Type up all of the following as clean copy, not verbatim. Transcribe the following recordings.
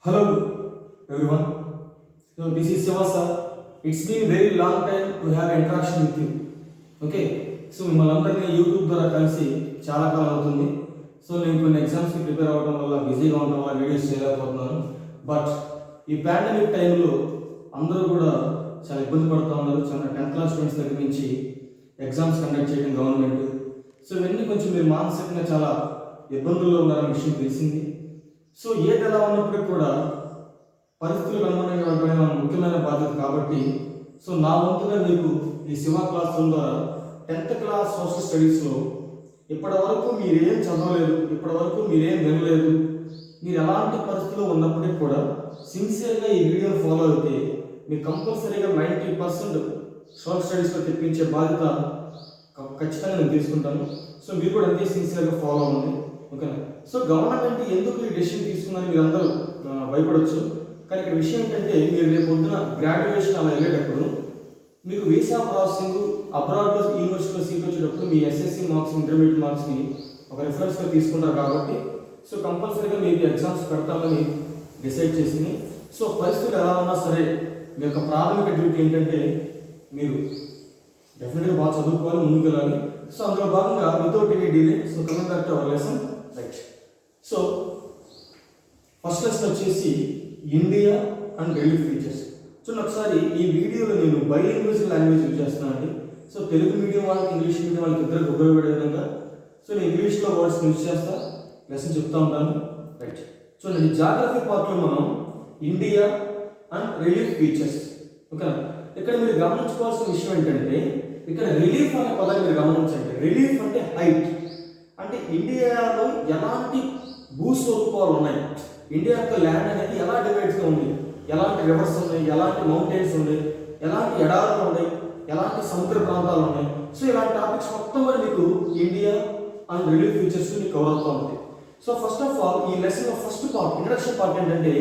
Hello everyone. So this is Shiva sir. It's been very long time to have interaction with you. Okay. So మిమ్మల్ని అందరినీ YouTube ద్వారా కలిసి చాలా కాలం అవుతుంది. So నేను కొన్ని ఎగ్జామ్స్కి ప్రిపేర్ అవ్వడం వల్ల బిజీగా ఉండడం వల్ల వీడియోస్ చేయలేకపోతున్నాను. బట్ ఈ పాండమిక్ టైంలో అందరూ కూడా చాలా ఇబ్బంది పడుతూ ఉన్నారు. చాలా 10th క్లాస్ స్టూడెంట్స్ దగ్గర నుంచి ఎగ్జామ్స్ కండక్ట్ చేయడం గవర్నమెంట్. సో ఇవన్నీ కొంచెం మీరు మానసికంగా చాలా ఇబ్బందుల్లో ఉన్నారన్న విషయం తెలిసింది. సో ఏది ఎలా ఉన్నప్పటికీ కూడా పరిస్థితులకు అనుగుణంగా ఉండడమే మన ముఖ్యమైన బాధ్యత కాబట్టి సో నా వంతుగా మీకు ఈ శివ క్లాస్ ద్వారా 10th క్లాస్ సోషల్ స్టడీస్లో ఇప్పటి వరకు మీరేం చదవలేదు, ఇప్పటి వరకు మీరేం వినలేదు, మీరు ఎలాంటి పరిస్థితుల్లో ఉన్నప్పటికీ కూడా సిన్సియర్గా ఈ వీడియో ఫాలో అయితే మీకు కంపల్సరీగా 90% సోషల్ స్టడీస్లో తెప్పించే బాధ్యత ఖచ్చితంగా నేను తీసుకుంటాను. సో మీరు కూడా అంతే సిన్సియర్గా ఫాలో అవ్వండి. ఓకేనా? సో గవర్నమెంట్ ఎందుకు ఈ డెసిషన్ తీసుకుందని మీరు అందరూ భయపడవచ్చు. కానీ ఇక్కడ విషయం ఏంటంటే మీరు రేపు పొద్దున గ్రాడ్యుయేషన్ అలా వెళ్ళేటప్పుడు మీకు వీసా ప్రాసెసింగ్ అబ్రాడ్లో యూనివర్సిటీలో సీట్ వచ్చేటప్పుడు మీ ఎస్ఎస్సి మార్క్స్ ఇంటర్మీడియట్ మార్క్స్ని ఒక రిఫరెన్స్గా తీసుకుంటారు కాబట్టి సో కంపల్సరీగా మీకు ఎగ్జామ్స్ పెడతామని డిసైడ్ చేసింది. సో పరిస్థితులు ఎలా ఉన్నా సరే మీ యొక్క ప్రాథమిక డ్యూటీ ఏంటంటే మీరు డెఫినెట్గా బాగా చదువుకోవాలి, ముందుకు వెళ్ళాలి. సో అందులో భాగంగా without any delay so coming back to our lesson right. So first lesson వచ్చేసి ఇండియా అండ్ రిలీఫ్ ఫీచర్స్. చూడండి ఒకసారి ఈ వీడియోలో నేను బైలింగ్విజల్ లాంగ్వేజ్ యూజ్ చేస్తున్నానండి. సో తెలుగు మీడియం వాళ్ళకి ఇంగ్లీష్ మీడియం వాళ్ళకి ఇద్దరికి ఉపయోగపడే విధంగా సో నేను ఇంగ్లీష్లో వర్డ్స్ యూజ్ చేస్తా, లెసన్ చెప్తా ఉంటాను రైట్. చూడండి జాగ్రఫీ పార్ట్లో మనం ఇండియా అండ్ రిలీఫ్ ఫీచర్స్. ఓకేనా? ఇక్కడ మీరు గమనించుకోవాల్సిన విషయం ఏంటంటే ఇక్కడ రిలీఫ్ అనే పదాన్ని మీరు గమనించండి. రిలీఫ్ అంటే హైట్, అంటే ఇండియాలో ఎలాంటి భూస్వరూపాలు ఉన్నాయి, ఇండియా యొక్క ల్యాండ్ అనేది ఎలా డివైడ్స్గా ఉంది, ఎలాంటి రివర్స్ ఉన్నాయి, ఎలాంటి మౌంటైన్స్ ఉన్నాయి, ఎలాంటి ఎడారులు ఉన్నాయి, ఎలాంటి సముద్ర ప్రాంతాలు ఉన్నాయి. సో ఇలాంటి టాపిక్స్ మొత్తం కూడా మీకు ఇండియా అండ్ రిలీఫ్ ఫీచర్స్ మీకు కవర్ అవుతూ ఉంటాయి. సో ఫస్ట్ ఆఫ్ ఆల్ ఈ lesson first part introduction part ఏంటంటే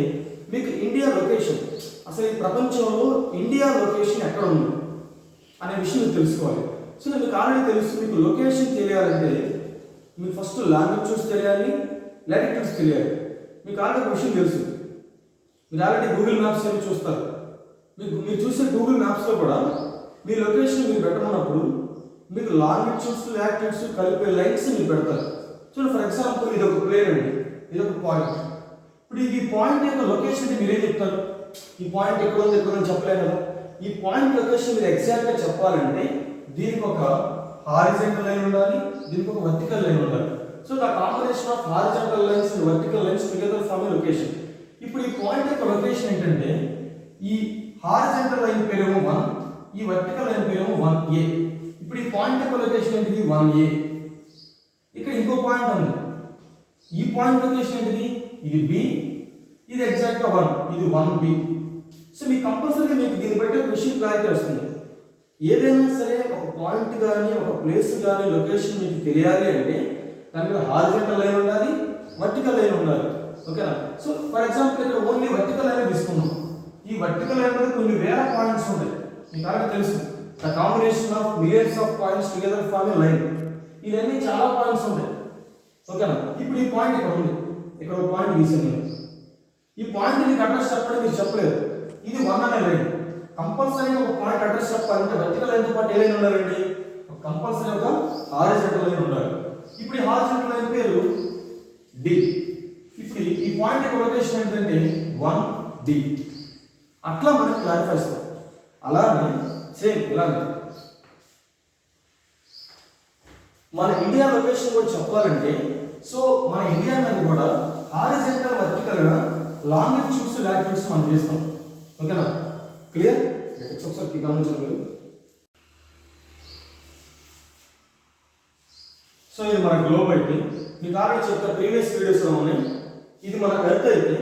మీకు ఇండియా లొకేషన్, అసలు ఈ ప్రపంచంలో ఇండియా లొకేషన్ ఎక్కడ ఉంది అనే విషయం మీకు తెలుసుకోవాలి. సో మీకు ఆల్రెడీ తెలుసు, మీకు లొకేషన్ తెలియాలంటే మీకు ఫస్ట్ లాంగిట్యూడ్స్ తెలియాలి, లాటిట్యూడ్స్ తెలియాలి. మీకు ఆల్రెడీ ఒక విషయం తెలుసు, మీరు ఆల్రెడీ గూగుల్ మ్యాప్స్ ఏమి చూస్తారు. మీరు చూసే గూగుల్ మ్యాప్స్లో కూడా మీ లొకేషన్ మీరు పెట్టమన్నప్పుడు మీకు లాంగిట్యూడ్స్ లాటిట్యూడ్స్ కలిపే లైన్స్ మీరు పెడతారు. చూడండి ఫర్ ఎగ్జాంపుల్ ఇది ఒక ప్లేన్ అండి, ఇది ఒక పాయింట్. ఇప్పుడు ఈ పాయింట్ యొక్క లొకేషన్ మీరేం చెప్తారు, ఈ పాయింట్ ఎక్కడ ఉంది ఎక్కడ ఉంది చెప్పలేరు కదా. ఈ పాయింట్ లొకేషన్ మీరు ఎగ్జాక్ట్గా చెప్పాలంటే దీనికి ఒక హారిజంటల్ లైన్ ఉండాలి, దీనికి ఒక వర్టికల్ లైన్ ఉండాలి. So the combination of horizontal lines and vertical lines together form a location. ఇప్పుడు ఈ పాయింట్ యొక్క లొకేషన్ ఏంటంటే ఈ హారిజంటల్ లైన్ పేరేమో 1, ఈ వర్టికల్ లైన్ పేరేమో 1A. ఇప్పుడు ఈ పాయింట్ యొక్క లొకేషన్ ఏంటిది 1A. ఇక్కడ ఇంకో పాయింట్ ఉంది, ఈ పాయింట్ లొకేషన్ ఏంటిది ఇది B, ఇది ఎగ్జాక్ట్గా 1, ఇది 1B. సో మీకు కంపల్సరీగా మీకు దీన్ని బట్టి ఒక విషయం క్లారిటీ వస్తుంది. ఏదైనా సరే ఒక పాయింట్ కానీ ఒక ప్లేస్ కానీ లొకేషన్ మీకు తెలియాలి అంటే దాని మీద హారిజంటల్ లైన్ ఉండాలి, వర్టికల్ లైన్ ఉండాలి. ఓకేనా? సో ఫర్ ఎగ్జాంపుల్ ఇక్కడ ఓన్లీ వర్టికల్ లైన్ తీసుకున్నాం. ఈ వర్టికల్ లైన్ మీద కొన్ని వేల పాయింట్స్ ఉంటాయి, మీకు ఆల్రెడీ తెలుసు. The combination of millions of points together form a line. ఇవన్నీ చాలా పాయింట్స్ ఉంటాయి. ఓకేనా? ఇప్పుడు ఈ పాయింట్ ఇక్కడ ఉంది, ఇక్కడ ఒక పాయింట్ గీసాను. ఈ పాయింట్ మీకు అడ్రస్ చెప్పడం మీరు చెప్పలేదు, ఇది 1 అనే లైన్. కంపల్సరీగా ఒక పాయింట్ అడ్రస్ చెప్పాలంటే వర్టికల్ లైన్తో పాటు ఏ లైన్ ఉండాలండి, కంపల్సరీ ఒక హారిజంటల్ లైన్ ఉండాలి. ఇప్పుడు ఈ హారిజంటల్ లైన్ పేరు D. ఇప్పుడు ఈ పాయింట్ యొక్క లొకేషన్ ఏంటంటే 1D. అట్లా మనం క్లారిఫై చేస్తాం. అలానే సేమ్ ఇలాగే మన ఇండియా లొకేషన్ కూడా చెప్పాలంటే సో మన ఇండియా మీద కూడా హారిజంటల్ వర్టికల్ గా లాంగిట్యూడ్స్ లాటిట్యూడ్స్ మనం చేస్తాం. ఓకేనా? క్లియర్? ఒకసారి గమనించండి. సో ఇది మన గ్లోబ్ అయితే మీకు ఆల్రెడీ చెప్తా ప్రీవియస్ వీడియోస్లో ఉన్నాయి. ఇది మన ఎర్త్ అయితే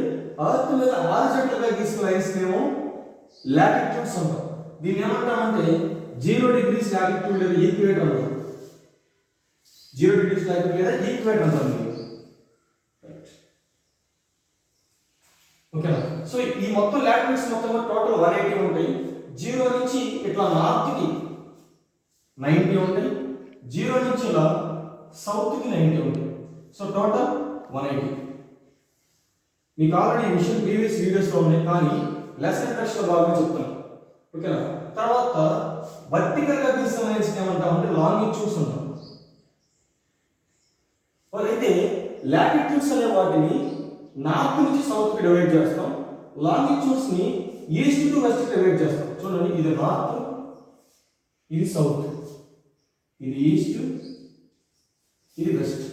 ఎర్త్ మీద హారిజంటల్ గా గీసిన లైన్స్ ఏమో లాటిట్యూడ్స్ అంటాం. దీన్ని ఏమంటామంటే 0 degrees లాటిట్యూడ్ లేదా ఈక్వేటర్ అంటాం. 0 degrees లాటిట్యూడ్ లేదా ఈక్వేటర్ అంటాం. ఓకేనా? సో ఈ మొత్తం లాటిట్యూడ్స్ మొత్తం టోటల్ 180 ఉంటాయి. 0 నుంచి ఇట్లా నార్త్ కి 90 ఉంటాయి, 0 నుంచి ఇలా సౌత్ కి 90 ఉంటాయి. So total 180. మీకు ఆల్రెడీ ఈ విషయం ప్రీవియస్ వీడియోస్లో ఉన్నాయి, కానీ లెసన్ టెస్ట్లో భాగంగా చెప్తాను. ఓకేనా? తర్వాత వర్టికల్గా గీసిన లైన్స్ ఏమంటామంటే లాంగిట్యూడ్స్ అంటాం. అయితే లాటిట్యూడ్స్ అనే వాటిని నార్త్ నుంచి సౌత్కి డివైడ్ చేస్తాం, లాంగిట్యూడ్స్ని ఈస్ట్ టు వెస్ట్ డివైడ్ చేస్తాం. చూడండి, ఇది నార్త్, ఇది సౌత్, ఇది ఈస్ట్, ఇది వెస్ట్.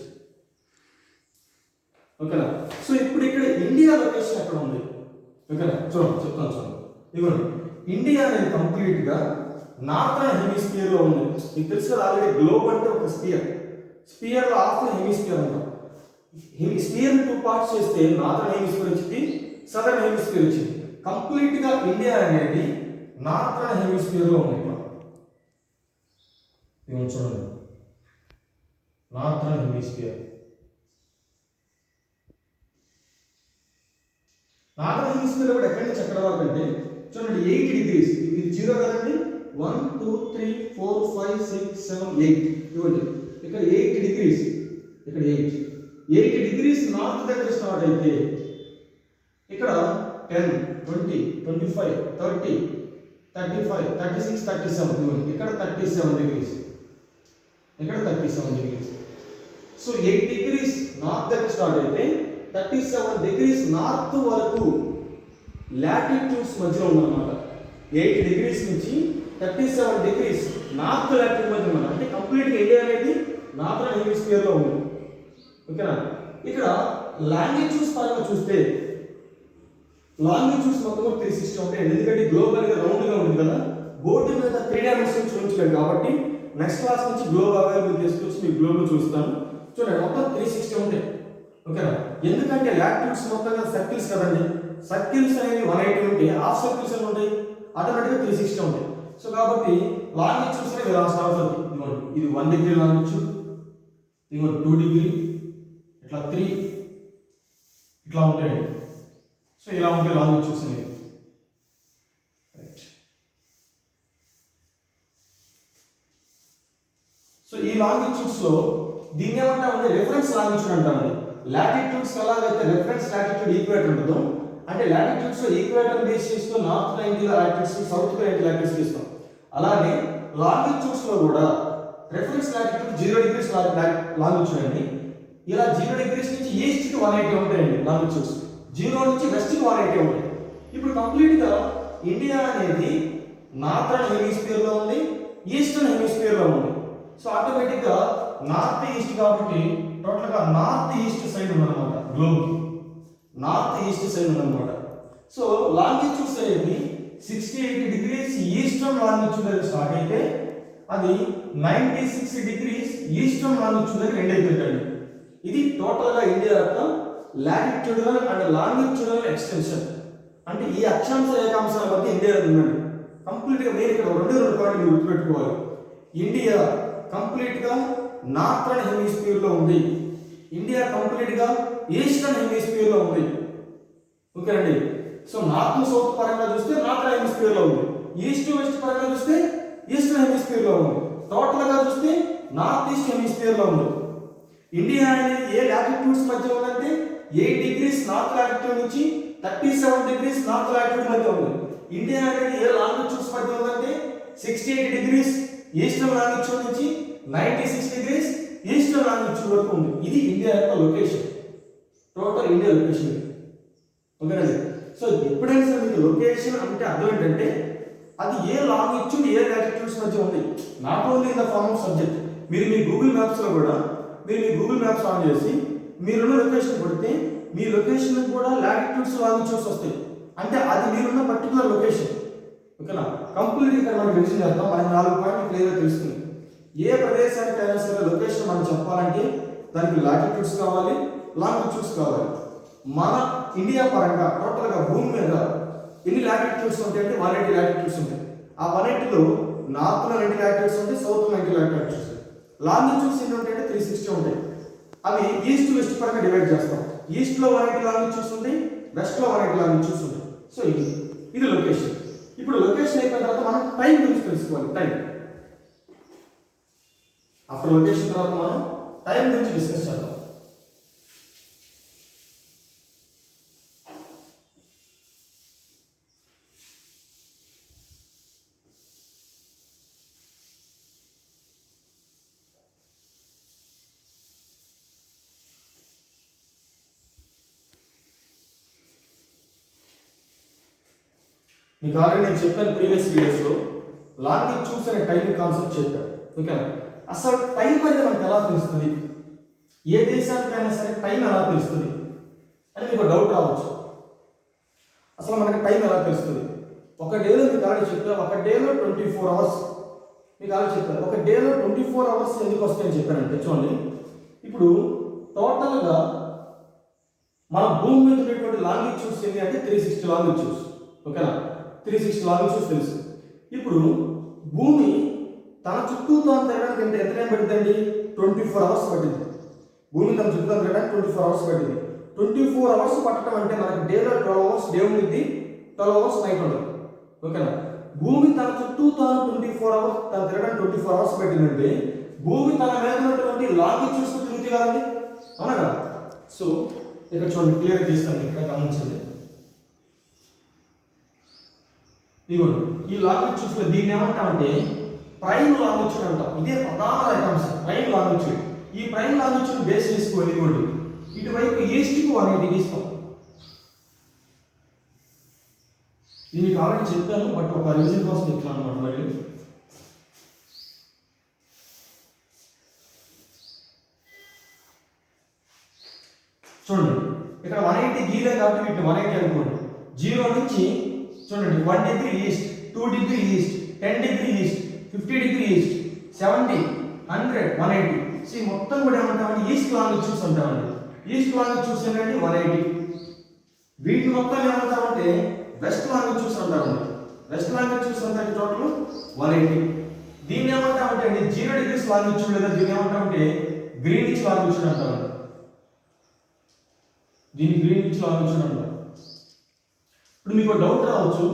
ఓకేనా? సో ఇప్పుడు ఇక్కడ ఇండియా లొకేషన్ ఎక్కడ ఉంది? ఓకేనా, చూడండి చెప్తాను. చూడండి, ఇదిగోండి, ఇండియా అనేది కంప్లీట్గా నార్థన్ హెమిస్ఫియర్లో ఉంది. మీకు తెలుసు కదా ఆల్రెడీ, గ్లోబ్ అంటే ఒక స్పియర్, స్పియర్లో హాఫ్ హెమిస్ఫియర్ అంటాం. స్పియర్ 2 పార్ట్స్ చేస్తే నార్థన్ హెమిస్ఫియర్ వచ్చింది, సదర్న్ హెమిస్ఫియర్ వచ్చింది. కంప్లీట్గా ఇండియా అనేది నార్థన్ హెమిస్ఫియర్లో ఉంది. ఇవన్నీ చూడండి, నార్థన్ హెమిస్ఫియర్. నార్థన్ హెమిస్ఫియర్ కూడా ఎక్కడి నుంచి ఎక్కడ వరకు అంటే చూడండి 8 డిగ్రీస్. ఇది 0 కదండి, 1 2 3 4 5 6 7 8. ఇవ్వండి, ఇక్కడ 8 డిగ్రీస్, ఇక్కడ 8 డిగ్రీస్ నార్త్ దగ్గర స్టార్ట్ అయితే ఇక్కడ 10 20 25 30 35 36 37. ఇవ్వండి, ఇక్కడ 37 డిగ్రీస్, ఇక్కడ 37 డిగ్రీస్. సో 8 డిగ్రీస్ నార్త్ దగ్గర స్టార్ట్ అయితే 37 డిగ్రీస్ నార్త్ వరకు లాటిట్యూడ్స్ మధ్యలో ఉందన్నమాట. 8 డిగ్రీస్ నుంచి 37 డిగ్రీస్ నార్త్ లాటిట్యూడ్ మధ్య ఉంది. అంటే కంప్లీట్గా ఇండియా అనేది నార్థన్ హెమిస్ఫియర్లో ఉంది. ఓకేనా? ఇక్కడ లాంగిట్యూడ్స్ పరంగా చూస్తే లాంగిట్యూడ్స్ మొత్తం 360 ఉంటాయి. ఎందుకంటే గ్లోబ్ అనేది రౌండ్గా ఉంటుంది కదా, బోర్డు మీద 3 డైమెన్షన్ చూపించలేదు కాబట్టి నెక్స్ట్ క్లాస్ నుంచి గ్లోబ్ అవైలబుల్ తీసుకొచ్చి మీకు గ్లోబ్ చూస్తాను. చూడండి, మొత్తం 360 ఉంటాయి. ఓకేనా? ఎందుకంటే లాటిట్యూడ్స్ మొత్తంగా సర్కిల్స్ కదండి, సర్కిల్స్ అనేవి 180 ఉంటాయి, హాఫ్ సర్కిల్స్ అని ఉంటాయి, ఆటోమేటిక్గా 360 ఉంటాయి. సో కాబట్టి లాంగిట్యూడ్స్ అనేవి ఇలా స్టార్ట్ అవుతాయి. ఇదిగోండి, ఇది 1 డిగ్రీ లాంగిట్యూడ్, ఇదిగోండి 2 డిగ్రీ, ఇట్లా 3, ఇట్లా ఉంటాయండి. సో ఇలా ఉంటాయి లాంగిట్యూడ్స్ అనేవి. సో ఈ లాంగిట్యూడ్స్ లో దీన్ని ఏమంటామంటే రిఫరెన్స్ లాంగిట్యూడ్ అంటామండి. లాటిట్యూడ్స్ ఎలాగైతే రిఫరెన్స్ లాటిట్యూడ్ ఈక్వేటర్ ఉంటుందో, అంటే లాటిట్యూడ్స్ లో ఈక్వేటర్ బేస్ చేస్తూ నార్త్ 90 లాటిట్యూడ్స్, సౌత్ 90 లాటిట్యూడ్స్ ఇస్తాం. అలానే లాంగిట్యూడ్స్ లో కూడా రిఫరెన్స్ లాటిట్యూడ్ 0 డిగ్రీస్ లాంగిట్యూడ్ అండి. ఇలా 0 డిగ్రీస్ నుంచి ఈస్ట్ కి 180 ఉంటాయండి లాంగిట్యూడ్స్, 0 నుంచి వెస్ట్ కి 180 ఉంటాయి. ఇప్పుడు కంప్లీట్ గా ఇండియా అనేది నార్థన్ హెమిస్ఫియర్ లో ఉంది, ఈస్టర్న్ హెమిస్ఫియర్ లో ఉంది. సో ఆటోమేటిక్ గా నార్త్ ఈస్ట్ కాబట్టి టోటల్ గా నార్త్ ఈస్ట్ సైడ్ ఉందన్నమాట, గ్లోబ్ నార్త్ ఈస్ట్ సైడ్ ఉందన్నమాట. సో లాంగిట్యూడ్స్ అనేది 68 డిగ్రీస్ ఈస్టర్న్ లాంగిట్యూడ్ దగ్గర స్టార్ట్ అయితే అది 96 డిగ్రీస్ ఈస్టర్న్ లాంగిట్యూడ్ దగ్గర ఎండ్ అయిపోయిందండి. ఇది టోటల్ గా ఇండియా యొక్క లాటిట్యూడల్ అండ్ లాంగిట్యూడల్ ఎక్స్టెన్షన్. అంటే ఈ అక్షాంశ ఏకాంశాల మధ్య ఇండియా ఉందండి. కంప్లీట్ గా మీరు ఇక్కడ 2 పాయింట్లు మీరు గుర్తుపెట్టుకోవాలి. ఇండియా కంప్లీట్ గా నార్థన్ హెమిస్ఫియర్ లో ఉంది, ఇండియా కంప్లీట్ గా ఈస్టర్న్ హెమిస్ఫియర్ లో ఉంది. ఓకే అండి. సో నార్త్ సౌత్ పరంగా చూస్తే నార్థన్ హెమిస్ఫియర్ లో ఉంది, ఈస్ట్ వెస్ట్ పరంగా చూస్తే ఈస్టర్న్ హెమిస్ఫియర్ లో ఉంది, టోటల్ గా చూస్తే నార్త్ ఈస్ట్ హెమిస్ఫియర్ లో ఉంది. ఇండియా అనేది ఏ లాటిట్యూడ్స్ మధ్య ఉందంటే 8 డిగ్రీస్ నార్త్ లాటిట్యూడ్ నుంచి 37 డిగ్రీస్ నార్త్ లాటిట్యూడ్ మధ్య ఉంది. ఇండియా అనేది ఏ లాంగిట్యూడ్స్ మధ్య ఉందంటే 68 డిగ్రీస్ ఈస్టర్న్ లాంగిట్యూడ్ నుంచి 96 డిగ్రీస్ ఈస్టర్న్ లాంగిట్యూడ్ వరకు ఉంది. ఇది ఇండియా యొక్క లొకేషన్, టోటల్ ఇండియా లొకేషన్. ఓకేనండి. సో ఎప్పుడైనా మీకు లొకేషన్ అంటే అర్థం ఏంటంటే అది ఏ లాంగిట్యూడ్ ఏ లాటిట్యూడ్స్ మధ్య ఉంది, not only in the form of subject. మీరు మీ గూగుల్ మ్యాప్స్లో కూడా మీరు మీ గూగుల్ మ్యాప్స్ ఆన్ చేసి మీరున్న లొకేషన్ కొడితే మీ లొకేషన్ కూడా లాటిట్యూడ్స్ లాంగిట్యూడ్స్ వస్తాయి. అంటే అది మీరున్న పర్టికులర్ లొకేషన్. ఓకేనా? కంప్లీట్ ఇక్కడ మనం మెన్షన్ చేద్దాం. మనకి 4 పాయింట్లు క్లియర్గా తెలుస్తుంది. ఏ ప్రదేశానికి అయినా సరే లొకేషన్ మనం చెప్పాలంటే దానికి లాటిట్యూడ్స్ కావాలి, లాంగిట్యూడ్స్ కావాలి. మన ఇండియా పరంగా టోటల్గా భూమి మీద ఎన్ని లాటిట్యూడ్స్ ఉంటాయంటే 180 లాటిట్యూడ్స్ ఉంటాయి. ఆ 180లో నార్త్లో 90 లాటిట్యూడ్స్ ఉంటాయి, సౌత్లో 90 లాటిట్యూడ్స్ ఉంటాయి. లాంగిట్యూడ్స్ ఎన్ని ఉంటాయంటే 360 ఉంటాయి. అవి ఈస్ట్ వెస్ట్ పరంగా డివైడ్ చేస్తాం. ఈస్ట్లో 180 లాంగిట్యూడ్స్ ఉంటాయి, వెస్ట్లో 180 లాంగిట్యూడ్స్ ఉంటాయి. సో ఇది లొకేషన్. ఇప్పుడు లొకేషన్ అయిపోయిన తర్వాత మనం టైం గురించి తెలుసుకోవాలి. టైం ఆఫ్టర్ లొకేషన్ తర్వాత మనం టైం గురించి డిస్కస్ చేద్దాం. మీకు ఆల్రెడీ నేను చెప్పాను ప్రీవియస్ వీడియోస్లో, లాంగిట్యూడ్స్ అనే టైం కాన్సెప్ట్ చెప్పాను. ఓకేనా? అసలు టైం అనేది మనకు ఎలా తెలుస్తుంది, ఏ దేశానికైనా సరే టైం ఎలా తెలుస్తుంది అని మీకు డౌట్ రావచ్చు. అసలు మనకి టైం ఎలా తెలుస్తుంది? ఒక డేలో మీకు ఆల్రెడీ చెప్పాను, ఒక డేలో 24 అవర్స్ మీకు ఆల్రెడీ చెప్పాను. ఒక డేలో 24 అవర్స్ ఎందుకు వస్తాయని చెప్పానంటే, చూడండి ఇప్పుడు టోటల్గా మన భూమి మీద ఉన్నటువంటి లాంగిట్యూడ్స్ ఏంటి అంటే 360 లాంగిట్యూడ్స్. ఓకేనా? 360 లాంగిట్యూడ్స్ తెలుసు. ఇప్పుడు భూమి తన చుట్టూ తాను తిరగడానికి ఎంత టైం పడుతుందండి? 24 అవర్స్ పట్టింది. భూమి తన చుట్టూ తాను తిరగడానికి 24 అవర్స్ పట్టింది. 24 అవర్స్ పట్టడం అంటే మనకి డేలో 12 అవర్స్ డే ఉంటుంది, 12 అవర్స్ నైట్ ఉంటుంది. ఓకేనా? భూమి తన చుట్టూ తాను 24 అవర్స్ తను తిరగడానికి 24 అవర్స్ పట్టిందంటే భూమి తన మీద ఉన్నటువంటి లాంగిట్యూడ్స్ తిరుగుతుంది కదండి, అవునా కదా? సో ఇక్కడ చూడండి, క్లియర్ చేస్తాను, ఇక్కడ గమనించండి. ఇదిగోండి ఈ లాంగిట్యూడ్స్ లో దీన్ని ఏమంటామంటే ప్రైమ్ లాంగిట్యూడ్ అంటాం. ఇదే ప్రధాన ఐటమ్స్ ప్రైమ్ లాంగిట్యూడ్. ఈ ప్రైమ్ లాంగిట్యూడ్ బేస్ చేసుకొని ఇదిగోండి ఇటువైపు ఈస్ట్కు 180 తీస్తాం. ఇది మీకు ఆల్రెడీ చెప్పాను, బట్ ఒక రీజన్ కోసం చెప్తాను అనమాట. మరి చూడండి ఇక్కడ 180 గీలే కాబట్టి వీటిని 180 అనుకోండి. 0 నుంచి చూడండి 1 degree east, 2 degree east, 10 degree east, 50 degree east, 70, 100, 180. So మొత్తం కూడా ఏమంటామంటే ఈస్ట్ లాంగిట్యూడ్స్ అంటామండి. ఈస్ట్ లాంగిట్యూడ్స్ ఏంటంటే 180. వీటి మొత్తం ఏమంటామంటే వెస్ట్ లాంగిట్యూడ్స్ అంటామండి. వెస్ట్ లాంగిట్యూడ్స్ అంటే టోటల్ 180. దీన్ని ఏమంటామంటే అండి 0 డిగ్రీస్ లాంగిట్యూడ్, లేదా దీన్ని ఏమంటామంటే గ్రీనిచ్ లాంగిట్యూడ్ అంటామండి. దీన్ని గ్రీనిచ్ లాంగిట్యూడ్ అంటారు. ఇప్పుడు మీకు డౌట్ రావచ్చు,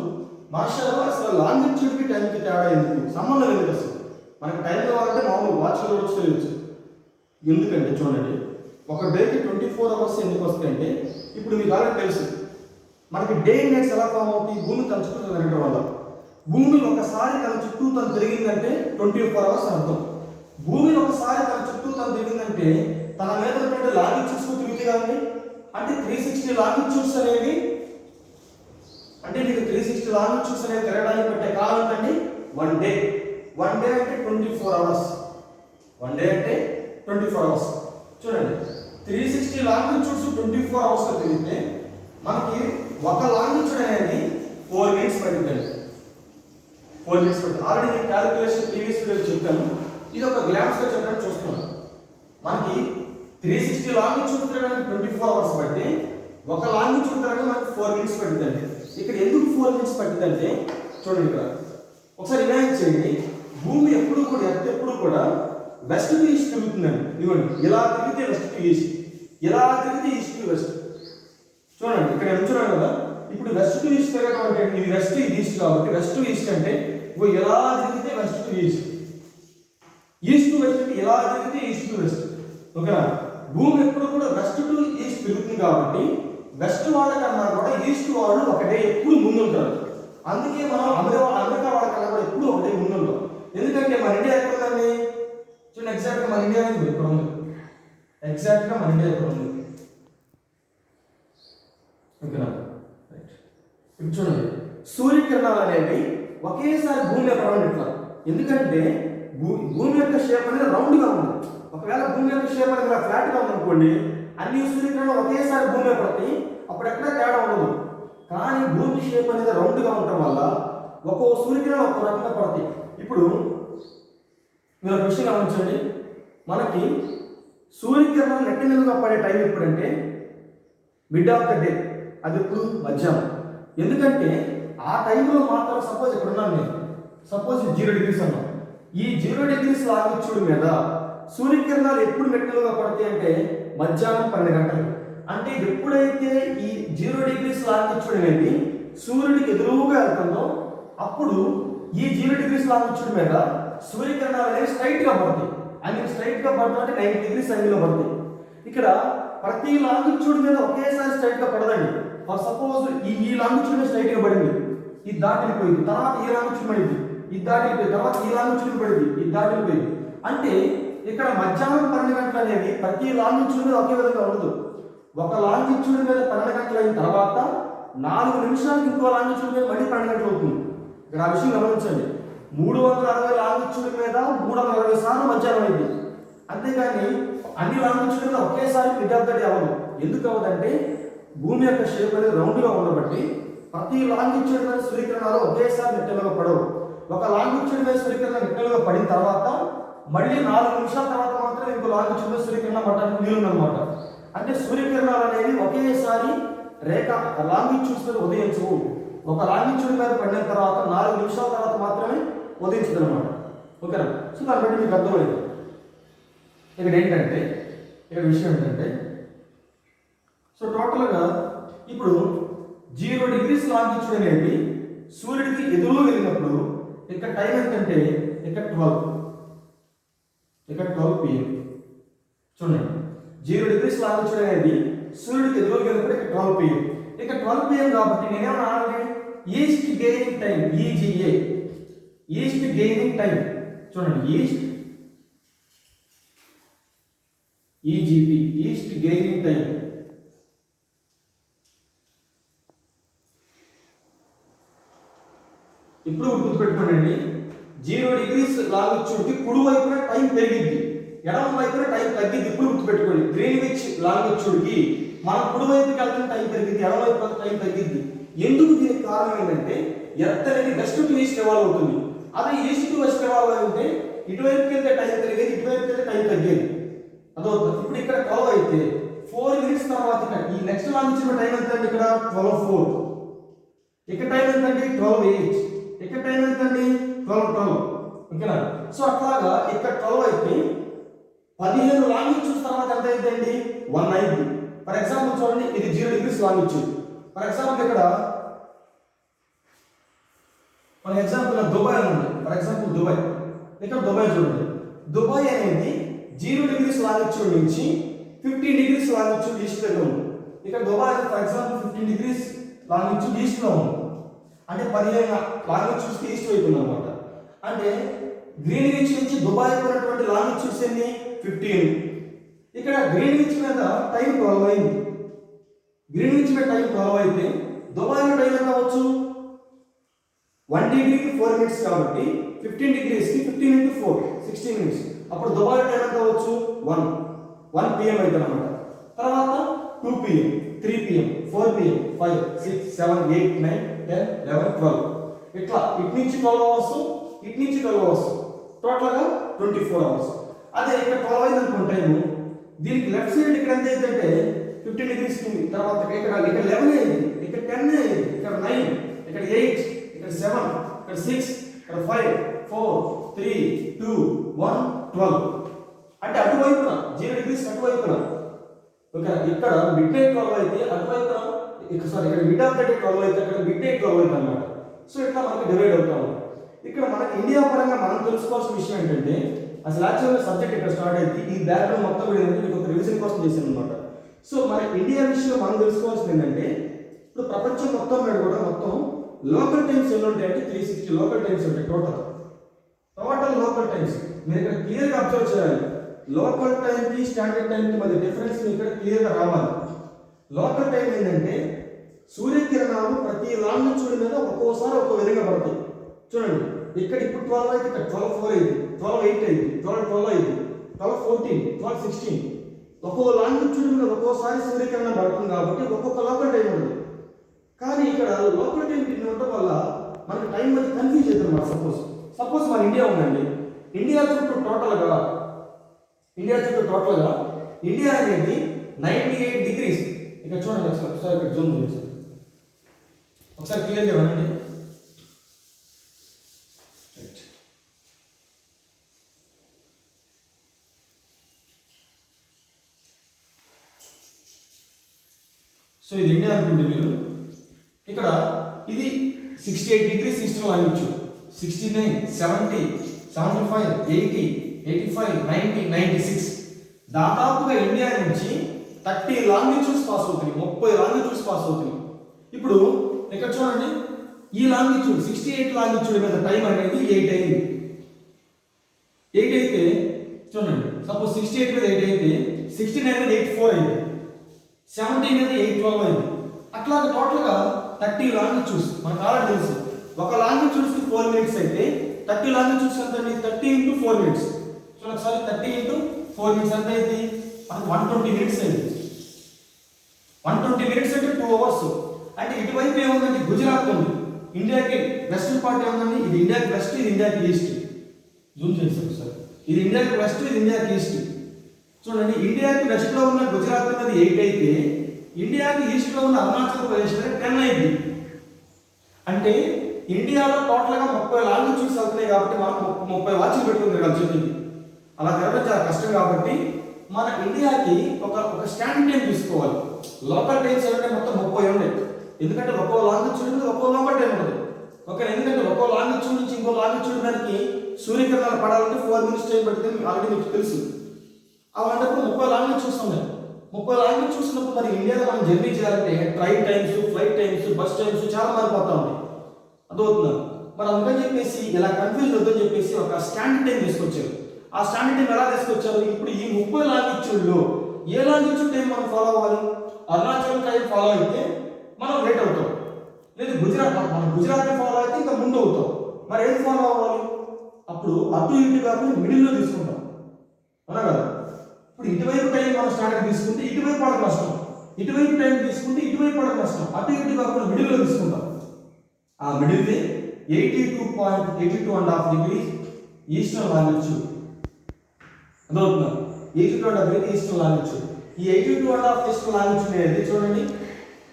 మాస్టర్ అసలు లాంగిట్యూడ్కి టైంకి తేడా ఎందుకు, సంబంధం ఎందుకు? అసలు మనకి టైం కావాలంటే మామూలు వాచ్ కూడా తెలియచ్చు. ఎందుకంటే చూడండి, ఒక డేకి 24 అవర్స్ ఎందుకు వస్తాయంటే, ఇప్పుడు మీకు ఆల్రెడీ తెలుసు మనకి డే నైట్స్ ఎలా ఫామ్ అవుతాయి, భూమి తన చుట్టూ తిరగడం వల్ల. భూమి ఒకసారి తన చుట్టూ తను తిరిగిందంటే 24 అవర్స్ అర్థం. భూమి ఒకసారి తన చుట్టూ తను తిరిగిందంటే తన మీద ఉన్నటువంటి లాంగిట్యూడ్స్ తిరుగుతాయి కదండి. అంటే 360 లాంగిట్యూడ్స్ అనేవి, అంటే మీకు 360 లాంగిట్యూడ్స్ అనేవి తిరగడానికి పెట్టే కాలం ఏంటండి 1 డే. 1 డే అంటే 24 అవర్స్. 1 డే అంటే 24 అవర్స్. చూడండి 360 లాంగిట్యూడ్స్ 24 అవర్స్ తిరిగితే మనకి ఒక లాంగిట్యూడ్ అనేది 4 మినిట్స్ పడుతుందండి. 4 మినిట్స్ పడుతుంది. ఆల్రెడీ నేను క్యాలిక్యులేషన్ ప్రీవియస్ వీడియో చెప్పాను, ఇది ఒక గ్లాన్స్ గా చెప్పడానికి చూస్తున్నాను. మనకి 360 లాంగిట్యూడ్ తిరగడానికి 24 అవర్స్ పడితే ఒక లాంగిట్యూడ్ తిరగడానికి మనకి 4 మినిట్స్ పడుతుందండి. ఇక్కడ ఎందుకు 4 మినిట్స్ పడుతుందంటే చూడండి, ఇక్కడ ఒకసారి ఇమాజిన్ చేయండి, భూమి ఎప్పుడు కూడా ఎర్త్ ఎప్పుడు కూడా వెస్ట్ టు ఈస్ట్ తిరుగుతుందండి. ఇదిగోండి ఇలా తిరిగితే వెస్ట్ టు ఈస్ట్, ఇలా తిరిగితే ఈస్ట్ టు వెస్ట్. చూడండి ఇక్కడ ఎంచున్నాను కదా, ఇప్పుడు వెస్ట్ టు ఈస్ట్ తిరగడం అంటే ఇది వెస్ట్ ఇది ఈస్ట్ కాబట్టి వెస్ట్ టు ఈస్ట్ అంటే ఇలా తిరిగితే west to east, east to west అంటే ఇలా తిరిగితే ఈస్ట్ టు వెస్ట్. ఓకేనా? భూమి ఎప్పుడు కూడా వెస్ట్ టు ఈస్ట్ తిరుగుతుంది కాబట్టి వెస్ట్ వాళ్ళకన్నా కూడా ఈస్ట్ వాళ్ళు ఒకటే ఎప్పుడు ముందుంటారు. అందుకే మనం అమెరికా వాళ్ళకన్నా కూడా ఎప్పుడు ఒకటే ముందుంటాం. ఎందుకంటే మన ఇండియా ఎక్కడ ఉందండి? చూడండి ఎగ్జాక్ట్గా మన ఇండియా అనేది ఎక్కడ ఉంది, ఎగ్జాక్ట్గా మన ఇండియా ఎక్కడ ఉంది. ఓకేనా? ఇప్పుడు చూడండి సూర్యకిరణాలు అనేవి ఒకేసారి భూమి మీద పడడం ఇట్లా. ఎందుకంటే భూమి యొక్క షేప్ అనేది రౌండ్గా ఉంది. ఒకవేళ భూమి యొక్క షేప్ అనేది ఫ్లాట్గా ఉందనుకోండి, అన్ని సూర్యకిరణాలు ఒకేసారి భూమి మీద పడతాయి, అప్పుడు ఎక్కడ తేడా ఉండదు. కానీ భూమి షేప్ అనేది రౌండ్గా ఉండటం వల్ల ఒక్కో సూర్యకిరణాలు ఒక్కో రకంగా పడతాయి. ఇప్పుడు మీరు ఒక విషయం గమనించండి, మనకి సూర్యకిరణాలు నెట్ట మీదుగా పడే టైం ఎప్పుడంటే మిడ్ ఆఫ్ ద డే, అది ఎప్పుడు మధ్యాహ్నం. ఎందుకంటే ఆ టైంలో మాత్రం సపోజ్ ఇక్కడ ఉన్నాను నేను, సపోజ్ 0 డిగ్రీస్ అన్నాం, ఈ 0 డిగ్రీస్ లాంగిట్యూడ్ మీద సూర్యకిరణాలు ఎప్పుడు మెట్టలుగా పడతాయి అంటే మధ్యాహ్నం 12 గంటలు. అంటే ఎప్పుడైతే ఈ 0 డిగ్రీస్ లాంగిట్యూడ్ అనేది సూర్యుడికి ఎదురుగా వెళ్తుందో అప్పుడు ఈ 0 డిగ్రీస్ లాంగిట్యూడ్ మీద సూర్యకిరణాలు అనేవి స్ట్రైట్ గా పడతాయి. అన్ని స్ట్రైట్ గా పడతాం అంటే 90 డిగ్రీస్ యాంగిల్లో పడతాయి. ఇక్కడ ప్రతి లాంగిట్యూడ్ మీద ఒకేసారి స్ట్రైట్ గా పడదండి. ఫర్ సపోజ్ ఈ లాంగిట్యూడ్ మీద స్ట్రైట్ గా పడింది, ఇది దాటిపోయింది, తర్వాత ఈ లాంగిట్యూడ్ పడింది, ఇది దాటిపోయింది, తర్వాత ఈ లాంగిట్యూడ్ పడింది, ఇది దాటిపోయింది. అంటే ఇక్కడ మధ్యాహ్నం 12 గంటలు అనేది ప్రతి లాంగిట్యూడ్ మీద ఒకే విధంగా ఉండదు. ఒక లాంగిట్యూడ్ మీద 12 గంటలు అయిన తర్వాత 4 నిమిషాలకు ఇంకో లాంగిట్యూడ్ మీద మళ్ళీ 12 గంటలు అవుతుంది. ఇక్కడ ఆ విషయం గమనించండి. 360 లాంగిట్యూడ్ మీద 360 సార్లు మధ్యాహ్నం అయింది. అంతేగాని అన్ని లాంగిట్యూడ్ మీద ఒకేసారి మిడ్ ఆఫ్ ద డే అవ్వదు. ఎందుకు అవ్వదంటే భూమి యొక్క షేప్ అనేది రౌండ్గా ఉండబట్టి ప్రతి లాంగిట్యూడ్ మీద సూర్యకిరణాలు ఒకేసారి నిట్టలుగా పడవు. ఒక లాంగిట్యూడ్ మీద సూర్యకిరణం నిట్టలుగా పడిన తర్వాత మళ్ళీ 4 నిమిషాల తర్వాత మాత్రం ఇంకో లాంగిట్యూడ్ మీద సూర్యకిరణం పడడానికి వీలుందనమాట. అంటే సూర్యకిరణాలు అనేవి ఒకేసారి రేఖ లాంగిట్యూడ్స్ మీద ఉదయించవు. ఒక లాంగిట్యూడ్ మీద పడిన తర్వాత 4 నిమిషాల తర్వాత మాత్రమే ఉదయించదు అనమాట. ఓకేనా? సో దాన్ని బట్టి మీకు అర్థమైంది. ఇక్కడ ఏంటంటే ఇక్కడ విషయం ఏంటంటే సో టోటల్గా ఇప్పుడు 0 degrees లాంగిట్యూడ్ అనేది సూర్యుడికి ఎదురుగా వెళ్ళినప్పుడు ఇక్కడ టైం ఎంతంటే ఇక్కడ 12 PM. చూడండి, 0 degrees లాంగిట్యూడ్ అనేది సూర్యుడికి ఎదురుగా వెళ్ళినప్పుడు ఇక్కడ 12 PM. ఇక్కడ 12 PM కాబట్టి నేనేమన్నా ఆడాలి, east gaining time EGA, east gaining time. చూడండి, east EGP, east gaining time. ఇప్పుడు గుర్తుపెట్టుకోండి, 0 degrees లాంగిట్యూడ్కి కుడి వైపున టైం పెరిగిద్ది, ఎడమ వైపున టైం తగ్గిద్ది. ఇప్పుడు గుర్తుపెట్టుకోండి, గ్రీన్విచ్ లాంగిట్యూడ్కి మనం కుడి వైపుకి వెళ్తున్న టైం పెరిగిద్ది, ఎడమ వైపు టైం తగ్గిద్ది. ఎందుకు? దీనికి కారణం ఏంటంటే ఎర్త్ అనేది వెస్ట్ టు ఈస్ట్ ఎవాల్వ్ అవుతుంది. అదే ఈస్ట్ టు వెస్ట్ ఎవాల్వ్ అయితే ఇటువైపుకి వెళ్తే టైం పెరిగేది, ఇటువైపుకి వెళ్తే టైం తగ్గేది. అదవుతుంది. ఇప్పుడు ఇక్కడ 12 అయితే 4 minutes తర్వాత ఈ నెక్స్ట్ లాంగిట్యూడ్ టైం ఎంత అండి? ఇక్కడ 12:04. ఇక్కడ టైం ఎంతండి? 12:08. ఇక్కడ టైం ఎంతండి? 12:12. ఓకేనా? సో అట్లాగా ఇక్కడ 12 అయితే 15 లాంగిట్యూడ్స్ తర్వాత ఎంత అయిందండి? 1 అయింది. ఫర్ ఎగ్జాంపుల్ చూడండి, ఇది 0 degrees లాంగిట్యూడ్. ఫర్ ఎగ్జాంపుల్ ఇక్కడ దుబాయ్ ఉంది. ఫర్ ఎగ్జాంపుల్ దుబాయ్, ఇక్కడ దుబాయ్ చూడండి. దుబాయ్ అనేది 0 degrees లాంగిట్యూడ్ నుంచి 15 degrees లాంగిట్యూడ్ ఈస్ట్ లో ఉంది. ఇక్కడ Dubai for example 15 degrees longitude east లో ఉంది. అంటే 15 లాంగిట్యూడ్స్ ఈస్ట్ వైపు ఉందన్నమాట. అంటే గ్రీన్విచ్ నుంచి దుబాయ్ ఉన్నటువంటి లాంగిట్యూడ్స్ ఎన్ని? 15. ఇక్కడ గ్రీన్విచ్ మీద టైం 12 అయింది. గ్రీన్విచ్ మీద టైం 12 అయితే దుబాయ్లో టైం ఎంత అవ్వచ్చు? 1 degree కి 4 minutes కాబట్టి 15 degrees కి 15 into 4 16 minutes. అప్పుడు దుబాయ్ టైం ఎంత అవ్వచ్చు? 1 PM అయితే అన్నమాట. తర్వాత 2 PM, 3 PM, 4 PM, 5, 6, 7, 8, 9, 10, 11, 12. ఇట్లా ఇటు నుంచి 12 అవర్స్, ఇటు నుంచి 12 అవర్స్, టోటల్గా 24 అవర్స్. అదే ఇక్కడ 12 అయింది అనుకోండి టైము, దీనికి లెఫ్ట్ సైడ్ ఇక్కడ ఎంత అయిందంటే 15 degrees ఉంది. తర్వాత ఇక్కడ 11 అయింది, ఇక్కడ 10 అయింది, ఇక్కడ 9, ఇక్కడ 8, ఇక్కడ 7, ఇక్కడ 6, ఇక్కడ 5, 4, 3, 2, 1, 12. అంటే అటువైపున 0 degrees అటువైపున. ఓకే, ఇక్కడ మిడ్ నైట్ 12 అయితే అటువైపున, ఇక్కడ మిడ్ ఆఫ్ ద డే 12 అయితే అక్కడ మిడ్ నైట్ 12 అయితే అన్నమాట. సో ఇట్లా మనకి డివైడ్ అవుతాము. ఇక్కడ మనకి ఇండియా పరంగా మనం తెలుసుకోవాల్సిన విషయం ఏంటంటే అసలు యాక్చువల్గా సబ్జెక్ట్ ఇక్కడ స్టార్ట్ అయింది. ఈ బ్యాక్గ్రౌండ్ మొత్తం కూడా ఏంటంటే మీకు ఒక రివిజన్ కోసం చేశాను అనమాట. సో మన ఇండియా విషయంలో మనం తెలుసుకోవాల్సింది ఏంటంటే ఇప్పుడు ప్రపంచం మొత్తం మీద కూడా మొత్తం లోకల్ టైమ్స్ ఎన్ని ఉంటాయి అంటే 360 లోకల్ టైమ్స్ ఉంటాయి. టోటల్ లోకల్ టైమ్స్ మీరు ఇక్కడ క్లియర్గా అబ్జర్వ్ చేయాలి. లోకల్ టైంకి స్టాండర్డ్ టైంకి మధ్య డిఫరెన్స్ ఇక్కడ క్లియర్గా రావాలి. లోకల్ టైం ఏంటంటే సూర్యకిరణాలు ప్రతి లాంగిట్యూడ్ మీద ఒక్కోసారి ఒక్కో విధంగా పడతాయి. చూడండి, ఇక్కడ ఇప్పుడు 12 అయితే ఇక్కడ 12:04 అయింది, 12:08 అయింది, 12:12 అయింది, 12:14, 12:16. ఒక్కో లాంగిట్యూడ్ మీద ఒక్కోసారి సూర్యకిరణం పడుతుంది కాబట్టి ఒక్కొక్క లోకల్ టైం ఉంది. కానీ ఇక్కడ లోకల్ టైం ఉండటం వల్ల మనకి టైం మధ్య కన్ఫ్యూజ్ అవుతుంది అన్నమాట. సపోజ్ మన ఇండియా ఉందండి, ఇండియా చుట్టూ టోటల్గా ఇండియా అనేది 98 degrees. ఇక్కడ చూడండి ఒకసారి ఇక్కడ జూమ్ చేసి ఒకసారి క్లియర్గా ఇవ్వండి. సో ఇది ఇండియా అనుకుంటే మీరు ఇక్కడ ఇది 68 degrees ఈస్టర్న్ లాంగిట్యూడ్, 69, 70, 75, 80, 85, 90, 96. దాదాపుగా ఇండియా నుంచి 30 లాంగిట్యూడ్స్ పాస్ అవుతుంది, 30 లాంగిట్యూడ్స్ పాస్ అవుతుంది. ఇప్పుడు ఇక్కడ చూడండి, ఈ లాంగిట్యూడ్ 68 లాంగిట్యూడ్ మీద టైం అనేది 8 అయింది. 8 అయితే చూడండి, సపోజ్ 68 మీద 8 అయితే 69 మీద 8:04 అయింది, 70 మీద 8:12 అయింది, అట్లాగే టోటల్గా 30 లాంగిట్యూడ్స్ మనకు ఆల్రెడీ తెలుసు. ఒక లాంగిట్యూడ్స్కి 4 మినిట్స్ అయితే 30 లాంగిట్యూడ్స్ ఎంత అండి? 30 into 4 minutes. సో ఒకసారి 30 into 4 minutes ఎంత అయింది? మనకు 120 minutes అయింది. 120 minutes అంటే 2 hours. అంటే ఇటువైపు ఏముందండి? గుజరాత్ ఉంది. ఇండియాకి వెస్టర్న్ పార్ట్ ఏముందండి? ఇది ఇండియాకి వెస్ట్, ఇది ఇండియాకి ఈస్ట్. జూమ్ చేస్తాను సార్. ఇది ఇండియాకి వెస్ట్, ఇది ఇండియాకి ఈస్ట్. చూడండి, ఇండియాకి వెస్ట్ లో ఉన్న గుజరాత్ అనేది 8 అయితే ఇండియాకి ఈస్ట్ లో ఉన్న అరుణాచల్ ప్రదేశ్ అనేది 10 అయింది. అంటే ఇండియాలో టోటల్ గా 30 లాంగిట్యూడ్స్ అవుతున్నాయి కాబట్టి మనం 30 వాచ్లు పెట్టుకుని చెప్పింది. అలా తిరగడం చాలా కష్టం కాబట్టి మన ఇండియాకి ఒక స్టాండర్డ్ టైం తీసుకోవాలి. లోకల్ టైమ్స్ అంటే మొత్తం 30 ఉన్నాయి. ఎందుకంటే ఒక్కో లాంగిట్యూడ్ మీద ఒక్కో లోకల్ టైం ఉంటుంది. ఓకే, ఎందుకంటే ఒక్కో లాంగిట్యూడ్ నుంచి ఇంకో లాంగిట్యూడ్ దానికి సూర్యకిరణాలు పడాలంటే 4 minutes టైం పడుతుంది. ఆల్రెడీ మీకు తెలుసు. అలాంటప్పుడు 30 లాంగిట్యూడ్స్ ఉన్నాయి. 30 లాంగిట్యూడ్స్ ఉన్నప్పుడు మరి ఇండియాలో మనం జర్నీ చేయాలంటే train times, flight times, bus times చాలా మారిపోతా ఉన్నాయి. అదవుతున్నారు. మరి అందుకని చెప్పేసి ఇలా కన్ఫ్యూజ్ వద్దని చెప్పేసి ఒక స్టాండర్డ్ టైం తీసుకొచ్చారు. ఆ స్టాండర్డ్ టైం ఎలా తీసుకొచ్చారు? ఇప్పుడు ఈ 30 లాంగిట్యూడ్లో ఏ లాంగిట్యూడ్ టైం మనం ఫాలో అవ్వాలి? అరుణాచల్ టైం ఫాలో అయితే మనం లేట్ అవుతాం. లేదు మనం గుజరాత్ ఫాలో అయితే ఇంకా ముందు అవుతాం. మరి ఏది ఫాలో అవ్వాలి? అప్పుడు అటు ఇటు కాకుండా మిడిల్లో తీసుకుంటాం. అవునా కదా? ఇప్పుడు ఇటువైపు టైం మనం స్టాండర్డ్ తీసుకుంటే ఇటువైపు పడక నష్టం, ఇటువైపు టైం తీసుకుంటే ఇటువైపు పడక నష్టం. అటు ఇటు కాకుండా మిడిల్లో తీసుకుంటాం. ఆ మిడిల్ 82.82.5 degrees ఈస్టర్న్ లాంగిట్యూడ్. అదవుతున్నా 82.5 degrees ఈస్టర్న్ లాంగిట్యూడ్. ఈ 82.5 ఈస్టర్న్ లాంగిట్యూడ్ అనేది చూడండి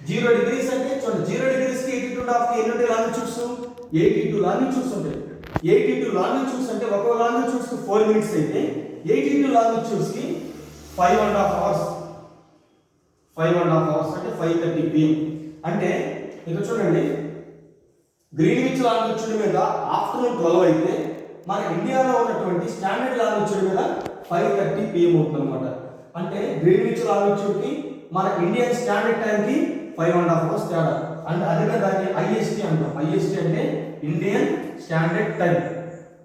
0 degrees అంటే చూడండి 0 degrees కి 82.5 కి ఎన్ని లాంగిట్యూడ్స్? 82 లాంగిట్యూడ్స్ ఉంటాయి. 82 లాంగిట్యూడ్స్ అంటే ఒక లాంగిట్యూడ్స్ కి 4 minutes అయితే 82 లాంగిట్యూడ్స్ కి 5.5 hours. 5.5 hours అంటే 5:30 PM. అంటే ఇక్కడ చూడండి గ్రీన్విచ్ లాంగిట్యూడ్ మీద ఆఫ్టర్నూన్ 12 అయితే మన ఇండియాలో ఉన్నటువంటి స్టాండర్డ్ లాంగిట్యూడ్ మీద 5:30 PM అవుతుంది అనమాట. అంటే గ్రీన్విచ్ లాంగిట్యూడ్ కి మన ఇండియన్ స్టాండర్డ్ టైం కి 5.5 hours తేడా. అంటే అదే దాన్ని ఐఎస్టీ అంటాం. ఐఎస్టీ అంటే ఇండియన్ స్టాండర్డ్ టైం.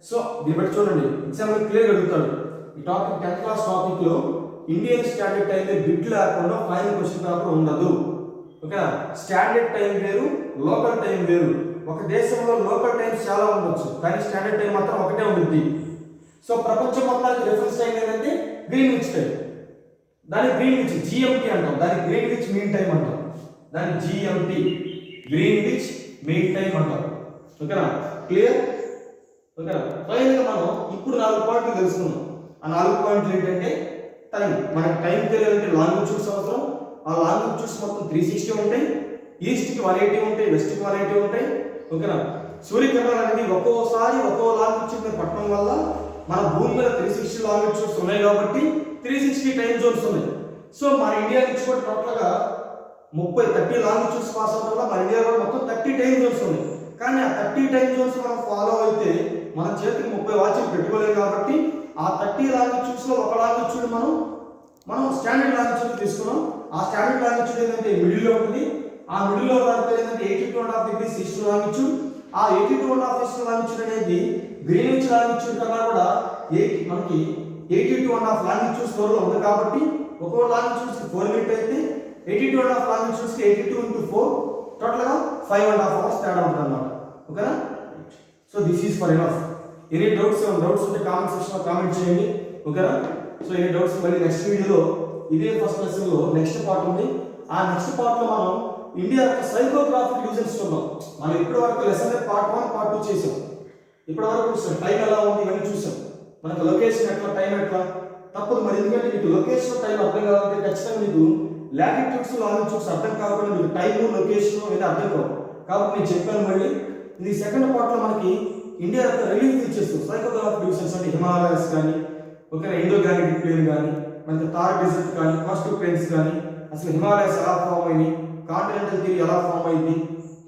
సో దీన్ని బట్టి చూడండి ఎగ్జామ్ క్లియర్ అడుగుతాడు. ఈ టాపిక్ 10th క్లాస్ టాపిక్ లో ఇండియన్ స్టాండర్డ్ టైం బిట్ లేకుండా ఫైనల్ క్వశ్చన్ పేపర్ ఉండదు. ఓకే, స్టాండర్డ్ టైం వేరు, లోకల్ టైం వేరు. ఒక దేశంలో లోకల్ టైమ్స్ చాలా ఉండొచ్చు కానీ స్టాండర్డ్ టైం మాత్రం ఒకటే ఉంటుంది. సో ప్రపంచం మొత్తానికి రిఫరెన్స్ టైం ఏంటంటే గ్రీన్విచ్ టైం. దాన్ని గ్రీన్విచ్ జిఎంటీ అంటాం. దాన్ని గ్రీన్విచ్ మీన్ టైం అంటాం. దాన్ని జిఎంటీ గ్రీన్విచ్ మీన్ టైం అంటాం. ఓకేనా? క్లియర్? ఓకేనా? ఫైనల్గా మనం ఇప్పుడు 4 పాయింట్లు తెలుసుకున్నాం. ఆ 4 పాయింట్లు ఏంటంటే టైం. మనకి టైం తెలియాలంటే లాంగిట్యూడ్స్ అవసరం. ఆ లాంగిట్యూడ్స్ మొత్తం 360 ఉంటాయి. ఈస్ట్కి 180 ఉంటాయి, వెస్ట్కి 180 ఉంటాయి. ఓకేనా? సూర్యకిరణాలు అనేది ఒక్కోసారి ఒక్కో లాంగిట్యూడ్ మీద పట్టడం వల్ల మన భూమి మీద 360 లాంగిట్యూడ్స్ ఉన్నాయి కాబట్టి 360 టైం జోన్స్ ఉన్నాయి. సో మన ఇండియా నుంచి కూడా టోటల్గా 30 లాంగిట్యూడ్స్ పాస్ అవడం వల్ల మన ఇండియాలో మొత్తం 30 టైం జోన్స్ ఉన్నాయి. కానీ ఆ 30 టైం జోన్స్ మనం ఫాలో అయితే మన చేతికి 30 వాచ్లు పెట్టుకోలేము కాబట్టి ఆ 30 లాంగిట్యూడ్స్ లో ఒక లాంగిట్యూడ్ మనం స్టాండర్డ్ లాంగిట్యూడ్ తీసుకున్నాం. ఆ స్టాండర్డ్ లాంగిట్యూడ్ ఏంటంటే మిడిల్ లో ఉంటుంది. ఆ మిడిల్ లో దాని ఏంటంటే 82.5 degrees ఈస్టర్న్ లాంగిట్యూడ్. ఆ 82.5 ఈస్టర్న్ లాంగిట్యూడ్ అనేది గ్రీన్విచ్ లాంగిట్యూడ్ కన్నా కూడా మనకి 82.5 లాంగిట్యూడ్స్ దూరంలో ఉంది కాబట్టి ఒక్కో లాంగిట్యూడ్స్ కి 4 minutes అయితే 82.5 లాంగిట్యూడ్స్ కి 82 into 4 టోటల్ గా 5.5 hours తేడా ఉంటుంది అన్నమాట. ఓకేనా? So this is for enough. Any doubts ఉంటే కామెంట్ సెక్షన్ లో కామెంట్ చేయండి. ఓకేనా? సో ఎనీ డౌట్స్ మళ్ళీ నెక్స్ట్ వీడియోలో ఇదే ఫస్ట్ లెసన్ లో నెక్స్ట్ పార్ట్ ఉంది. ఆ నెక్స్ట్ పార్ట్ లో మనం ఇండియా యొక్క సైకోగ్రాఫిక్ రీజన్స్ చూద్దాం. మనం ఇప్పటి వరకు లెసన్ పార్ట్ 1 పార్ట్ 2 చేసాం. ఇప్పటి వరకు చూసాం టైం ఎలా ఉంది ఇవన్నీ చూసాం. మనకు లొకేషన్ ఎట్లా, టైం ఎట్లా తప్పదు. మరి ఎందుకంటే మీకు లొకేషన్ టైం అర్థం కావాలంటే ఖచ్చితంగా మీకు లాటిట్యూడ్స్ లాంగిట్యూడ్స్ అర్థం కాకుండా మీకు టైం లొకేషన్ అనేది అర్థం కావు. కాబట్టి నేను చెప్పాను మళ్ళీ ఇది సెకండ్ పార్ట్ లో మనకి ఇండియా యొక్క రిలీఫ్ ఫీచర్స్ సైకోగ్రాఫిక్ రీజన్స్ అంటే హిమాలయస్ కానీ, ఓకే, ఇండో గ్యాలిటిక్ ప్లేన్ కానీ, మనకి థార్ డెజర్ట్ కానీ, కోస్టల్ ప్లేన్స్ కానీ, అసలు హిమాలయస్ ఎలా ఫామ్ అయినాయి, కాంటినెంటల్ థియరీ ఎలా ఫామ్ అయింది,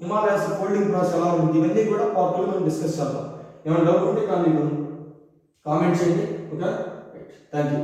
హిమాలయస్ ఫోల్డింగ్ ప్రాసెస్ ఎలా ఉంది, ఇవన్నీ కూడా పార్ట్ 2 మనం డిస్కస్ చేద్దాం. ఏమైనా డౌట్ ఉంటే కానీ కామెంట్ చేయండి. Okay, thank you.